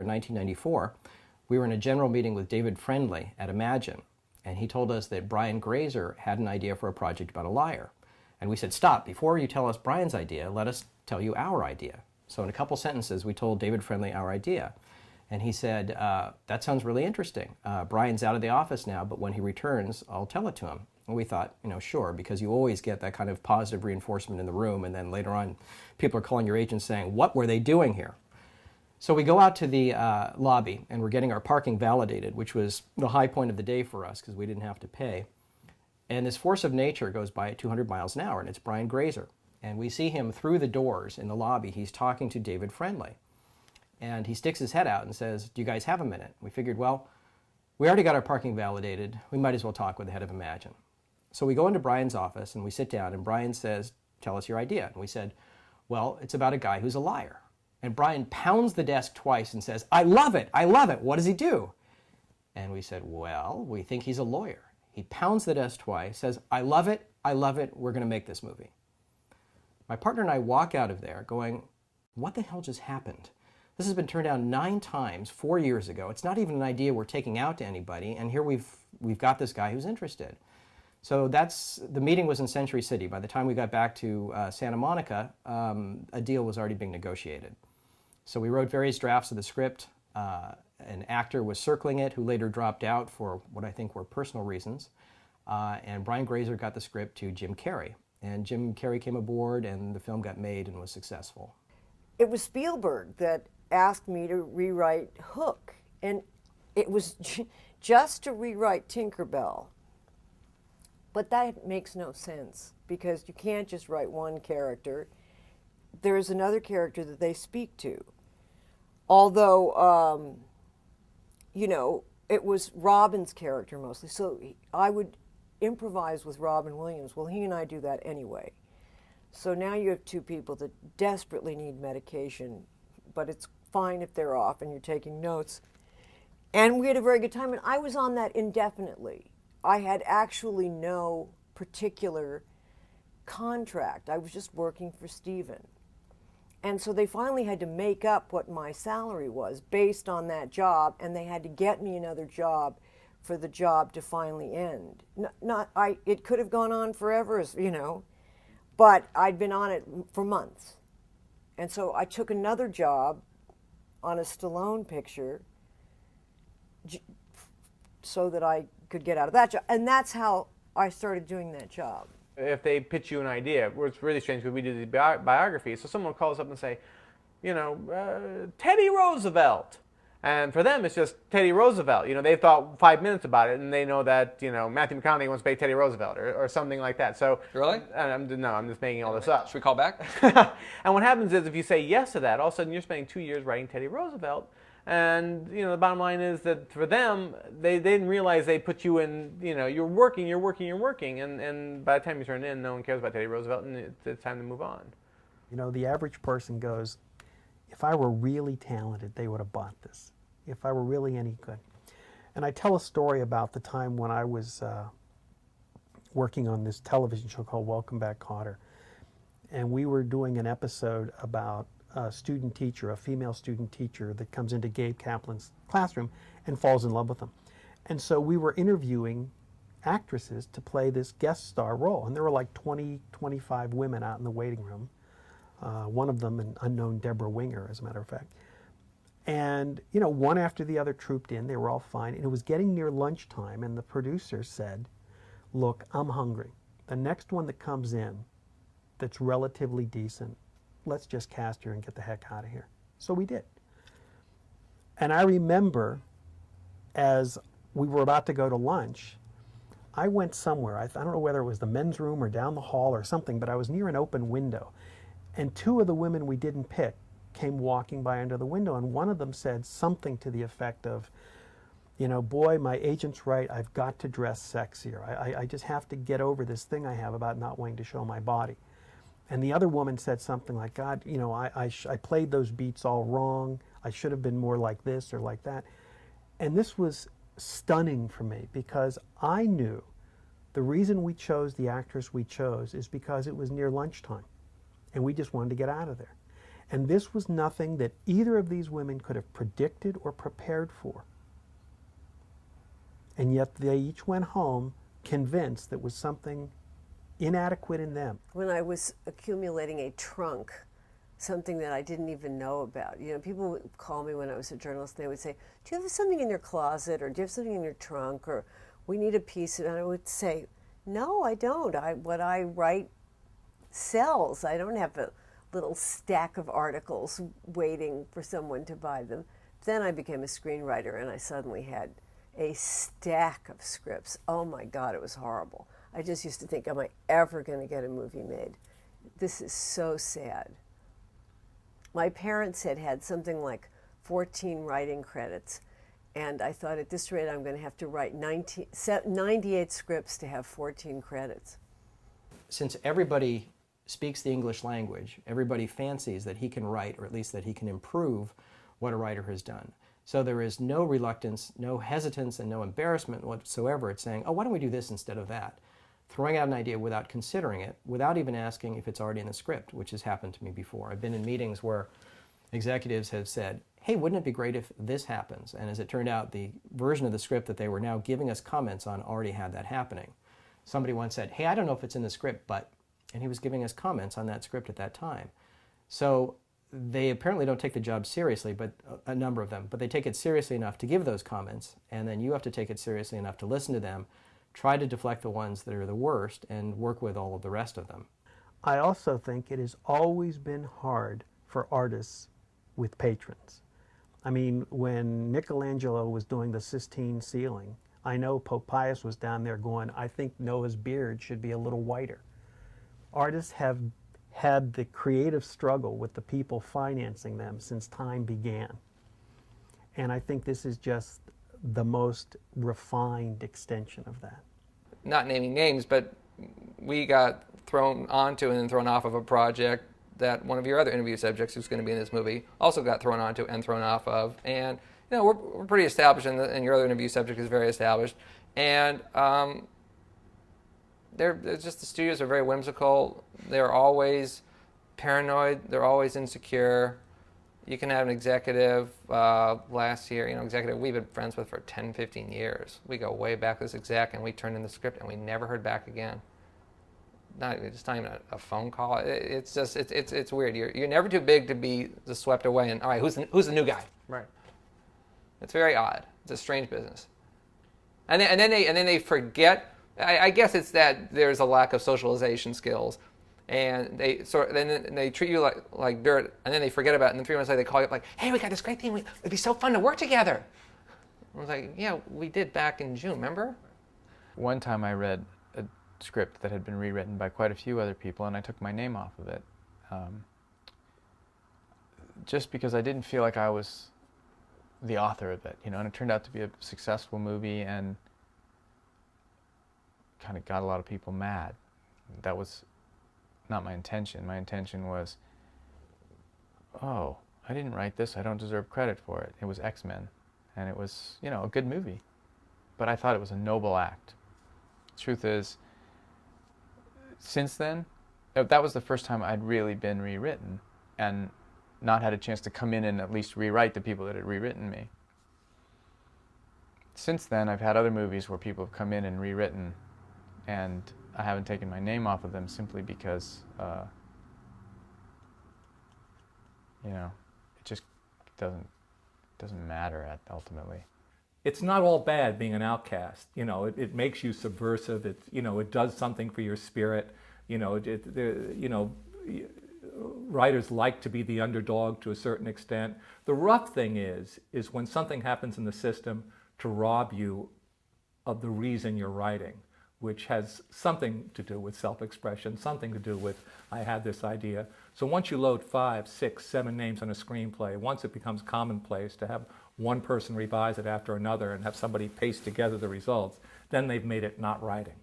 In 1994, we were in a general meeting with David Friendly at Imagine, and he told us that Brian Grazer had an idea for a project about a liar. And we said, stop, before you tell us Brian's idea, let us tell you our idea. So in a couple sentences, we told David Friendly our idea. And he said, that sounds really interesting. Brian's out of the office now, but when he returns, I'll tell it to him. And we thought, sure, because you always get that kind of positive reinforcement in the room, and then later on, people are calling your agent saying, what were they doing here? So we go out to the lobby, and we're getting our parking validated, which was the high point of the day for us because we didn't have to pay. And this force of nature goes by at 200 miles an hour, and it's Brian Grazer. And we see him through the doors in the lobby. He's talking to David Friendly. And he sticks his head out and says, do you guys have a minute? We figured, well, we already got our parking validated. We might as well talk with the head of Imagine. So we go into Brian's office, and we sit down, and Brian says, tell us your idea. And we said, well, it's about a guy who's a liar. And Brian pounds the desk twice and says, I love it, I love it. What does he do? And we said, well, we think he's a lawyer. He pounds the desk twice, says, I love it, we're going to make this movie. My partner and I walk out of there going, what the hell just happened? This has been turned down 9 times 4 years ago. It's not even an idea we're taking out to anybody, and here we've got this guy who's interested. So the meeting was in Century City. By the time we got back to Santa Monica, a deal was already being negotiated. So we wrote various drafts of the script. An actor was circling it who later dropped out for what I think were personal reasons. And Brian Grazer got the script to Jim Carrey. And Jim Carrey came aboard, and the film got made and was successful. It was Spielberg that asked me to rewrite Hook. And it was just to rewrite Tinkerbell. But that makes no sense, because you can't just write one character. There's another character that they speak to. Although, it was Robin's character mostly. So I would improvise with Robin Williams. Well, he and I do that anyway. So now you have 2 people that desperately need medication, but it's fine if they're off and you're taking notes. And we had a very good time, and I was on that indefinitely. I had actually no particular contract. I was just working for Steven. And so they finally had to make up what my salary was based on that job, and they had to get me another job for the job to finally end. It could have gone on forever, but I'd been on it for months. And so I took another job on a Stallone picture so that I could get out of that job. And that's how I started doing that job. If they pitch you an idea, it's really strange because we do the biography, so someone calls up and say, Teddy Roosevelt. And for them, it's just Teddy Roosevelt. They've thought 5 minutes about it, and they know that, Matthew McConaughey wants to play Teddy Roosevelt or something like that. So really? No, I'm just making all this up. Should we call back? And what happens is if you say yes to that, all of a sudden you're spending 2 years writing Teddy Roosevelt. And, the bottom line is that for them, they didn't realize they put you in, you're working. And by the time you turn in, no one cares about Teddy Roosevelt, and it's time to move on. The average person goes, if I were really talented, they would have bought this. If I were really any good. And I tell a story about the time when I was working on this television show called Welcome Back, Kotter. And we were doing an episode about a student teacher, a female student teacher that comes into Gabe Kaplan's classroom and falls in love with him. And so we were interviewing actresses to play this guest star role. And there were like 20, 25 women out in the waiting room. One of them, an unknown Deborah Winger, as a matter of fact. And, one after the other trooped in. They were all fine. And it was getting near lunchtime, and the producer said, look, I'm hungry. The next one that comes in that's relatively decent, let's just cast her and get the heck out of here. So we did. And I remember as we were about to go to lunch, I went somewhere. I don't know whether it was the men's room or down the hall or something, but I was near an open window. And 2 of the women we didn't pick came walking by under the window, and one of them said something to the effect of, boy, my agent's right, I've got to dress sexier. I just have to get over this thing I have about not wanting to show my body. And the other woman said something like, God, I played those beats all wrong. I should have been more like this or like that. And this was stunning for me, because I knew the reason we chose the actress we chose is because it was near lunchtime, and we just wanted to get out of there. And this was nothing that either of these women could have predicted or prepared for. And yet they each went home convinced there was something inadequate in them. When I was accumulating a trunk, something that I didn't even know about. You know, people would call me when I was a journalist, and they would say, do you have something in your closet, or do you have something in your trunk, or we need a piece? And I would say, no, I don't. What I write sells. I don't have a little stack of articles waiting for someone to buy them. Then I became a screenwriter, and I suddenly had a stack of scripts. Oh my God, it was horrible. I just used to think, am I ever going to get a movie made? This is so sad. My parents had something like 14 writing credits, and I thought at this rate I'm going to have to write 98 scripts to have 14 credits. Since everybody speaks the English language, everybody fancies that he can write, or at least that he can improve what a writer has done. So there is no reluctance, no hesitance, and no embarrassment whatsoever at saying, oh, why don't we do this instead of that? Throwing out an idea without considering it, without even asking if it's already in the script, which has happened to me before. I've been in meetings where executives have said, hey, wouldn't it be great if this happens? And as it turned out, the version of the script that they were now giving us comments on already had that happening. Somebody once said, hey, I don't know if it's in the script, but, and he was giving us comments on that script at that time. So they apparently don't take the job seriously, but a number of them, but they take it seriously enough to give those comments, and then you have to take it seriously enough to listen to them, try to deflect the ones that are the worst, and work with all of the rest of them. I also think it has always been hard for artists with patrons. I mean, when Michelangelo was doing the Sistine ceiling, I know Pope Pius was down there going, I think Noah's beard should be a little whiter. Artists have had the creative struggle with the people financing them since time began. And I think this is just the most refined extension of that. Not naming names, but we got thrown onto and then thrown off of a project that one of your other interview subjects who's going to be in this movie also got thrown onto and thrown off of. And you know, we're pretty established, and your other interview subject is very established. And they're just, the studios are very whimsical. They're always paranoid. They're always insecure. You can have an executive last year, executive we've been friends with for 10, 15 years. We go way back with this exec, and we turned in the script, and we never heard back again. It's not even a phone call. It's just, it's weird. You're never too big to be just swept away, and all right, who's the new guy? Right. It's very odd. It's a strange business. And then they forget. I guess it's that there's a lack of socialization skills. And then they treat you like dirt, and then they forget about it. And then 3 months later, they call you up like, "Hey, we got this great thing. It'd be so fun to work together." I was like, "Yeah, we did back in June. Remember?" One time, I read a script that had been rewritten by quite a few other people, and I took my name off of it, just because I didn't feel like I was the author of it, And it turned out to be a successful movie, and kind of got a lot of people mad. That was not my intention. My intention was, oh, I didn't write this, I don't deserve credit for it. It was X-Men, and it was, a good movie. But I thought it was a noble act. Truth is, since then, that was the first time I'd really been rewritten and not had a chance to come in and at least rewrite the people that had rewritten me. Since then, I've had other movies where people have come in and rewritten, and I haven't taken my name off of them simply because, it just doesn't matter ultimately. It's not all bad being an outcast. It makes you subversive. It does something for your spirit. Writers like to be the underdog to a certain extent. The rough thing is when something happens in the system to rob you of the reason you're writing, which has something to do with self-expression, something to do with, I had this idea. So once you load 5, 6, 7 names on a screenplay, once it becomes commonplace to have one person revise it after another and have somebody paste together the results, then they've made it not writing.